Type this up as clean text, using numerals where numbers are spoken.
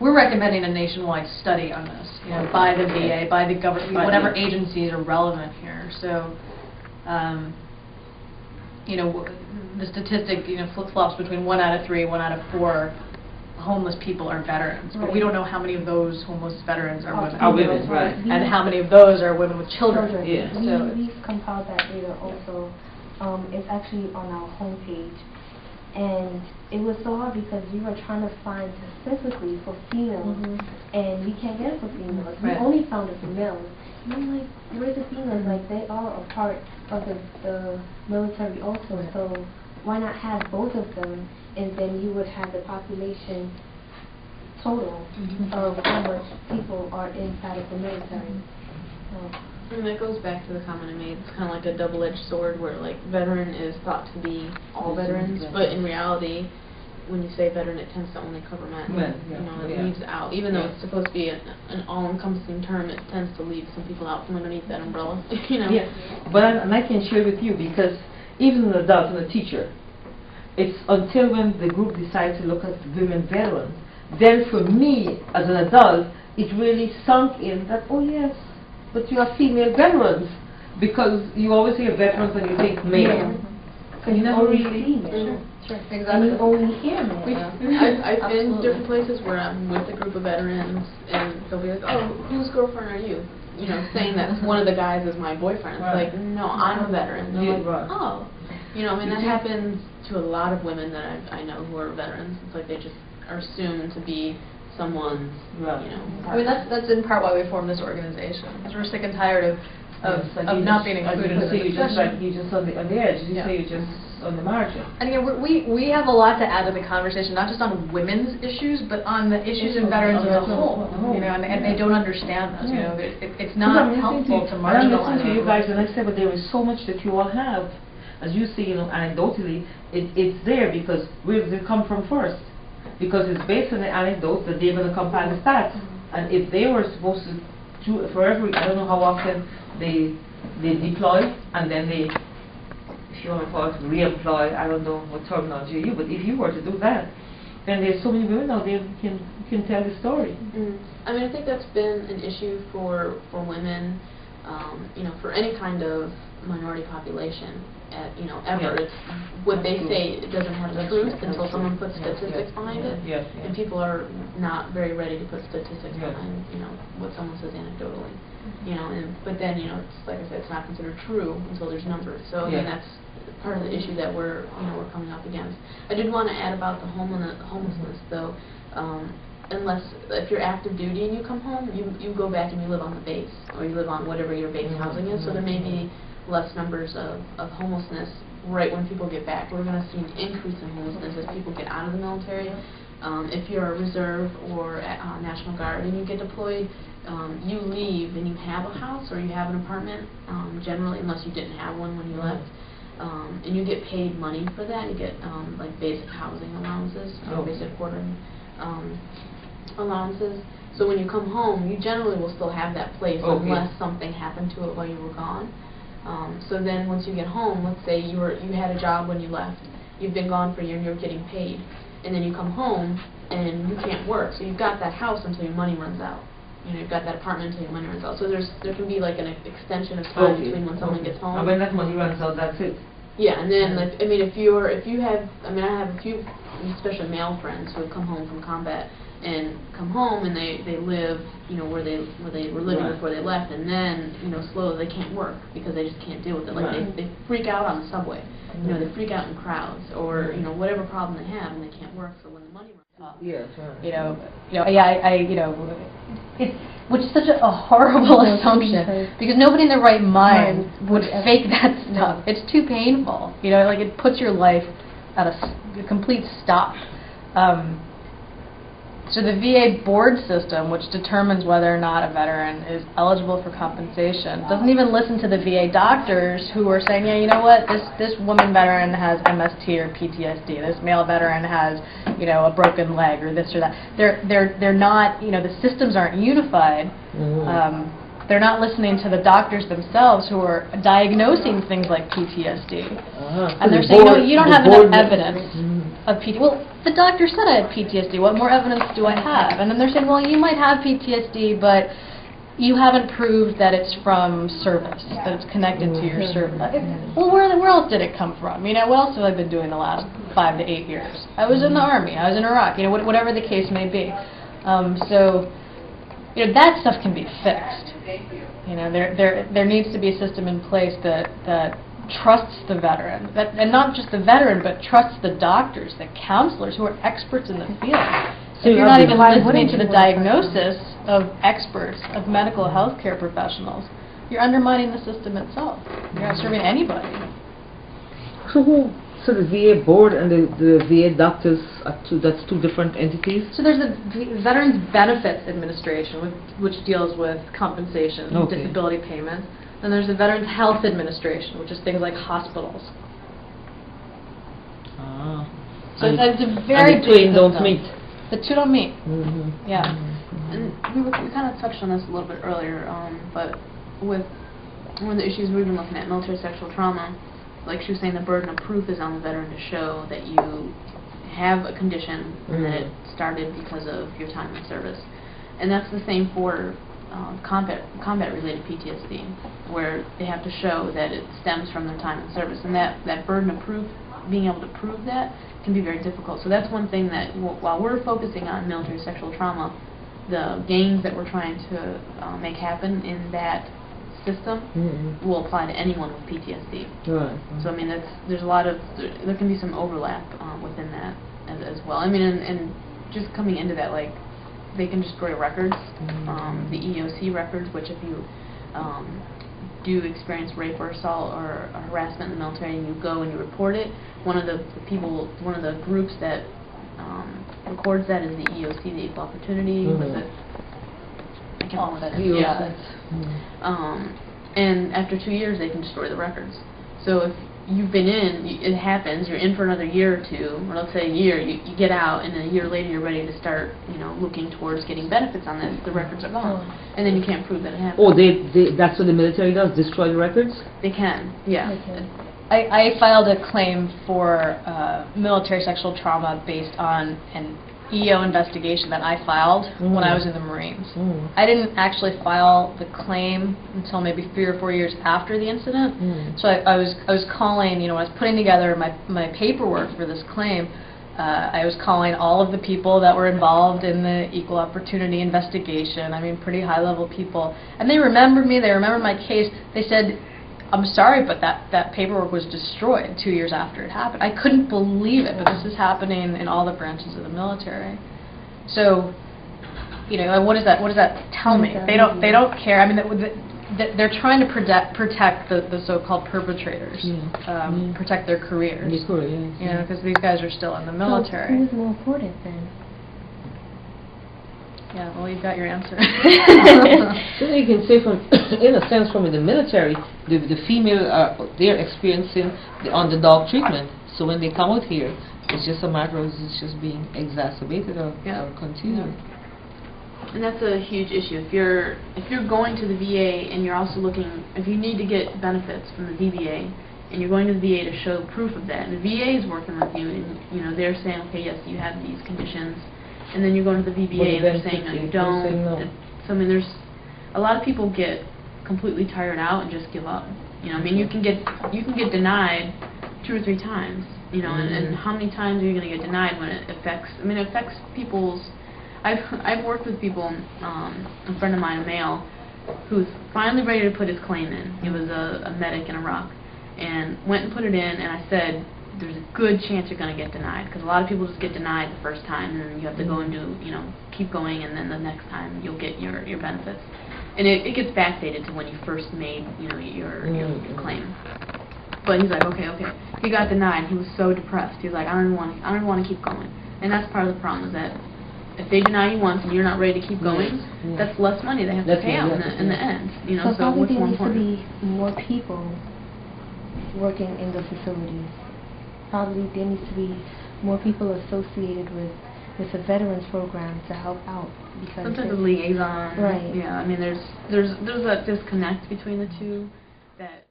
We're recommending a nationwide study on this, by the VA, by the government, whatever agencies are relevant here. So, the statistic, flip-flops between 1 out of 3, 1 out of 4 homeless people are veterans, but we don't know how many of those homeless veterans are women. Are women, right? And how many of those are women with children. Yeah. We've compiled that data also. It's actually on our homepage. And it was so hard because we were trying to find specifically for females, and we can't get it for females. We only found it for males. And I'm like, where's the females? Like, they are a part of the military also, so why not have both of them, and then you would have the population total of how much people are inside of the military. I mean, that goes back to the comment I made. It's kind of like a double-edged sword where, like, veteran is thought to be all veterans, but in reality, when you say veteran, it tends to only cover men. It leaves out, even though it's supposed to be an all-encompassing term, it tends to leave some people out from underneath that umbrella, Yeah, but I can share with you, because even an adult and a teacher, it's until when the group decides to look at women veterans, then for me, as an adult, it really sunk in that, oh yes, but you are female veterans, because you always hear veterans and you think male. So you never really... Sure. Exactly. And you only hear men. I've been different places where I'm with a group of veterans, and they'll be like, oh, whose girlfriend are you? Saying that one of the guys is my boyfriend. It's like, no, I'm a veteran. They're like, oh. I mean, that happens to a lot of women that I know who are veterans. It's like they just are assumed to be someone's, I mean, that's in part why we formed this organization, because we're sick and tired of not being included in the discussion. You're just on the edge. You say you're just on the margin. And again, we have a lot to add to the conversation, not just on women's issues, but on the issues of veterans as a whole. And they don't understand this. It's not helpful to marginalize. I'm listening to you guys, and I said, but there is so much that you all have, as you see, anecdotally, it's there because where does it come from first? Because it's based on the anecdote that they're going to compile the stats. And if they were supposed to, for every, I don't know how often they deploy, and then they, if you want to call it re-employ, I don't know what terminology you use, but if you were to do that, then there's so many women out there who can tell the story. I mean, I think that's been an issue for women, for any kind of minority population. Ever. It's what they say, it doesn't have the truth until someone puts statistics behind it. And people are not very ready to put statistics behind, what someone says anecdotally. But then, it's like I said, it's not considered true until there's numbers. So I mean, that's part of the issue that we're coming up against. I did want to add about the homelessness, though. Unless if you're active duty and you come home, you go back and you live on the base, or you live on whatever your base housing is. So there may be less numbers of homelessness right when people get back. We're going to see an increase in homelessness as people get out of the military. If you're a reserve or National Guard and you get deployed, you leave and you have a house or you have an apartment, generally, unless you didn't have one when you left. And you get paid money for that. You get like basic housing allowances, basic quartering allowances. So when you come home, you generally will still have that place unless something happened to it while you were gone. So then once you get home, let's say you had a job when you left, you've been gone for a year and you're getting paid, and then you come home and you can't work, so you've got that house until your money runs out. You've got that apartment until your money runs out. So there can be like an extension of time between when someone gets home. And when that money runs out, that's it. Yeah, and then like, I mean, if you have, I mean, I have a few, especially male friends who have come home from combat and come home and they live, where they were living before they left, and then, slowly they can't work because they just can't deal with it. Like they freak out on the subway, they freak out in crowds, or whatever problem they have, and they can't work. So when the money runs out, which is such a horrible assumption, because nobody in their right mind would fake that stuff. It's too painful. Like it puts your life at a complete stop. So the VA board system, which determines whether or not a veteran is eligible for compensation, doesn't even listen to the VA doctors who are saying, yeah, you know what, this woman veteran has MST or PTSD, this male veteran has, a broken leg or this or that. They're not, the systems aren't unified. They're not listening to the doctors themselves who are diagnosing things like PTSD. And they're saying, no, you don't have enough evidence. of PTSD. Well, the doctor said I had PTSD. What more evidence do I have? And then they're saying, well, you might have PTSD, but you haven't proved that it's from service, that it's connected to your service. Well, where else did it come from? You know, what else have I been doing the last 5 to 8 years? I was in the Army. I was in Iraq. You know, whatever the case may be. So, you know, that stuff can be fixed. You know, there needs to be a system in place that trusts the veteran, and not just the veteran, but trusts the doctors, the counselors who are experts in the field. So if you're not even listening to the diagnosis of experts, of medical health care professionals, you're undermining the system itself. You're not serving anybody. So the VA board and the VA doctors are that's two different entities? So there's the Veterans Benefits Administration, which deals with compensation, disability payments. Then there's the Veterans Health Administration, which is things like hospitals. Ah. So it's a very and the two don't meet. The two don't meet. Yeah. And we kind of touched on this a little bit earlier, but with one of the issues we've been looking at, military sexual trauma, like she was saying, the burden of proof is on the veteran to show that you have a condition and that it started because of your time in service. And that's the same for combat-related PTSD, where they have to show that it stems from their time in service. And that burden of proof, being able to prove that, can be very difficult. So that's one thing that, while we're focusing on military sexual trauma, the gains that we're trying to make happen in that system will apply to anyone with PTSD. Right. So I mean, there's a lot of there can be some overlap within that as well. I mean, and just coming into that, like, they can destroy records, the EOC records, which if you do experience rape or assault or harassment in the military and you go and you report it, one of the groups that records that is the EOC, the Equal Opportunity. I can't remember what that is. Yeah. And after 2 years, they can destroy the records. So if you've been in, it happens, you're in for another year or two, or let's say a year, you get out, and a year later you're ready to start, you know, looking towards getting benefits on this, the records are gone. And then you can't prove that it happened. Oh, that's what the military does, destroy the records? They can, yeah. They can. I filed a claim for military sexual trauma based on an EO investigation that I filed when I was in the Marines. I didn't actually file the claim until maybe 3 or 4 years after the incident. So I was calling, you know, when I was putting together my paperwork for this claim, I was calling all of the people that were involved in the equal opportunity investigation. I mean, pretty high-level people. And they remembered me, they remembered my case. They said, I'm sorry, but that paperwork was destroyed 2 years after it happened. I couldn't believe it, but this is happening in all the branches of the military. So, you know, what does that tell me? They don't care. I mean, they're trying to protect the so-called perpetrators, protect their careers. You know, because these guys are still in the military. So who's more important then? Yeah, well, you've got your answer. So you can say, from, in a sense, from the military, the female, they're experiencing the underdog treatment. So when they come out here, it's just a matter of it's just being exacerbated or continued. And that's a huge issue. If you're going to the VA and you're also looking, if you need to get benefits from the VBA, and you're going to the VA to show proof of that, and the VA is working with you, and you know they're saying, okay, yes, you have these conditions. And then you go to the VBA and they're saying, no, you don't. So, I mean, there's a lot of people get completely tired out and just give up. You know, I mean, you can get denied 2 or 3 times. You know, and how many times are you going to get denied when it affects? I mean, it affects people's. I've worked with people. A friend of mine, a male, who's finally ready to put his claim in. He was a medic in Iraq, and went and put it in. And I said, there's a good chance you're going to get denied, because a lot of people just get denied the first time, and then you have to go and do, you know, keep going, and then the next time you'll get your benefits. And it gets backdated to when you first made, you know, your claim. But he's like, okay. He got denied. He was so depressed. He's like, I don't even want to keep going. And that's part of the problem, is that if they deny you once and you're not ready to keep going, that's less money they have to pay out in the end. You know, so what's more important? There needs to be more people working in the facilities. Probably there needs to be more people associated with the veterans program to help out, because some type of liaison. Right. Yeah, I mean, there's a disconnect between the two that